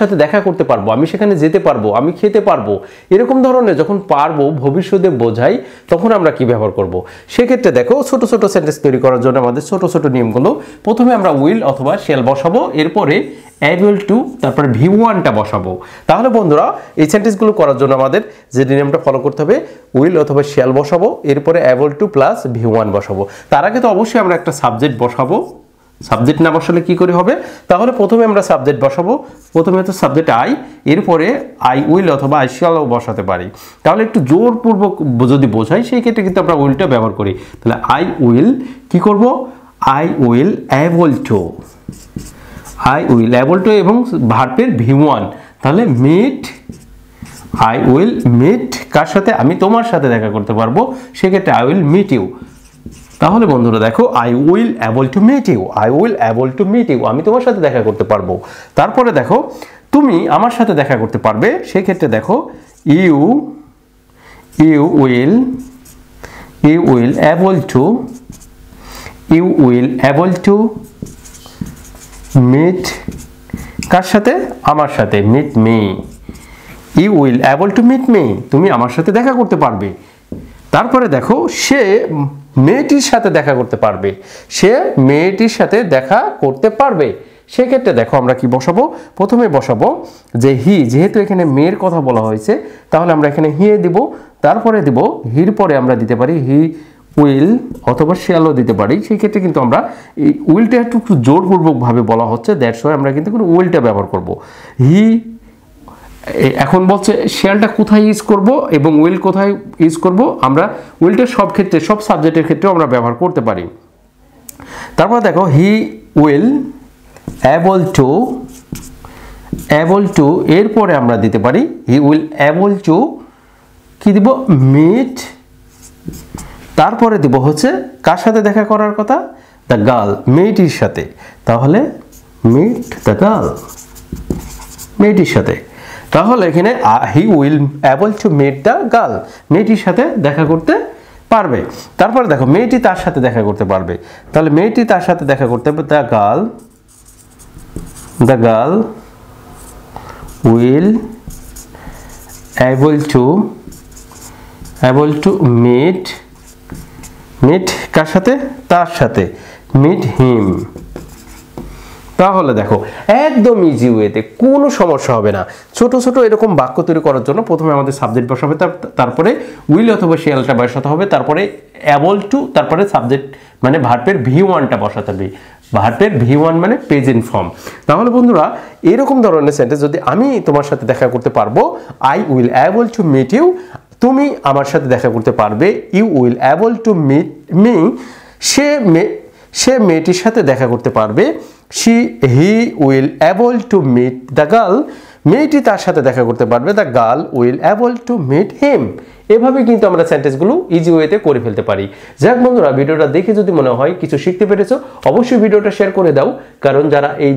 সাথে দেখা করতে পারবো, আমি সেখানে যেতে পারবো, আমি খেতে পারবো, এরকম ধরনের যখন পারবো ভবিষ্যতে বোঝাই তখন আমরা কি ব্যবহার করব। সেক্ষেত্রে দেখো ছোট ছোট সেন্টেন্স তৈরি করার জন্য আমাদের ছোট ছোট নিয়মগুলো, প্রথমে আমরা উইল অথবা শ্যাল বসাবো, এরপরে অ্যাবল টু, তারপরে V1টা বসাবো। তাহলে বন্ধুরা এই সেন্টেন্সগুলো করার জন্য আমাদের যে নিয়মটা ফলো করতে হবে, উইল অথবা শ্যাল বসাবো, এরপরে অ্যাবল টু প্লাস V1 বসাবো। তার আগে তো অবশ্যই আমরা একটা সাবজেক্ট বসাবো, সাবজেক্ট না বসালে কি করে হবে, তাহলে প্রথমে আমরা সাবজেক্ট বসাবো, প্রথমে তো সাবজেক্ট আই, এরপরে আই উইল অথবা আই শ্যালও বসাতে পারি। তাহলে একটু জোরপূর্বক যদি বোঝাই সেই ক্ষেত্রে কিন্তু আমরা উইলটা ব্যবহার করি। তাহলে আই উইল কি করব, I will able two, I will able two এবং ভার্বের V1, তাহলে মিট, আই উইল মিট কার সাথে, আমি তোমার সাথে দেখা করতে পারবো, সেক্ষেত্রে আই উইল মিট ইউ। তাহলে বন্ধুরা দেখো I will able to meet you, I will able to meet you, আমি তোমার সাথে দেখা করতে পারবো। তারপরে দেখো তুমি আমার সাথে দেখা করতে পারবে, সেক্ষেত্রে দেখো you will able to, you will able to meet কার সাথে, আমার সাথে, meet me, you will able to meet me, তুমি আমার সাথে দেখা করতে পারবে। তারপরে দেখো সে মেয়েটির সাথে দেখা করতে পারবে, সে মেয়েটির সাথে দেখা করতে পারবে। সেক্ষেত্রে দেখো আমরা কি বসাবো, প্রথমে বসাবো যে হি, যেহেতু এখানে মেয়ের কথা বলা হয়েছে তাহলে আমরা এখানে হি দিব, তারপরে দিব হির পরে আমরা দিতে পারি হি উইল অথবা শ্যালও দিতে পারি। সেই ক্ষেত্রে কিন্তু আমরা এই উইলটা একটু জোরপূর্বকভাবে বলা হচ্ছে, দ্যাটস ওয়াই আমরা কিন্তু উইলটা ব্যবহার করব। হি এখন বলছে শ্যালটা কোথায় ইউজ করব এবং উইল কোথায় ইউজ করব, আমরা উইলটা সব ক্ষেত্রে, সব সাবজেক্টের ক্ষেত্রেও আমরা ব্যবহার করতে পারি। তারপর দেখো হি উইল অ্যাবল টু, এরপরে আমরা দিতে পারি হি উইল অ্যাবল টু কি দিব, মিট, তারপরে দিব হচ্ছে কার সাথে দেখা করার কথা, দ্য গার্ল, মেয়েটির সাথে, তাহলে মিট দ্য গার্ল, মেয়েটির সাথে। তাহলে এখানে he will able to meet the girl, মেয়েটির সাথে দেখা করতে পারবে। তারপরে দেখো মেয়েটি তার সাথে দেখা করতে পারবে, তাহলে মেয়েটি তার সাথে দেখা করতে পারবে, the girl will able to meet কার সাথে, তার সাথে, মিট হিম। তাহলে দেখো একদম ইজি ওয়েতে, কোনো সমস্যা হবে না। ছোট ছোট এরকম বাক্য তৈরি করার জন্য প্রথমে আমাদের সাবজেক্ট বসাবে, তারপরে উইল অথবা শ্যালটা বসাতে হবে, তারপরে অ্যাবল টু, তারপরে সাবজেক্ট মানে ভার্বের V1টা বসাতে হবে, ভার্বের V1 মানে প্রেজেন্ট ফর্ম। তাহলে বন্ধুরা এরকম ধরনের সেন্টেন্স যদি আমি তোমার সাথে দেখা করতে পারবো, I will able to meet you, তুমি আমার সাথে দেখা করতে পারবে, you will able to meet me, সে মেয়েটির সাথে দেখা করতে পারবে, he will able to meet the girl, মেয়েটি তার সাথে দেখা করতে পারবে, the girl will able to meet him. এভাবে কিন্তু আমরা সেন্টেন্সগুলো ইজি ওয়েতে করে ফেলতে পারি। যাক বন্ধুরা, ভিডিওটা দেখে যদি মনে হয় কিছু শিখতে পেরেছো, অবশ্যই ভিডিওটা শেয়ার করে দাও, কারণ যারা এই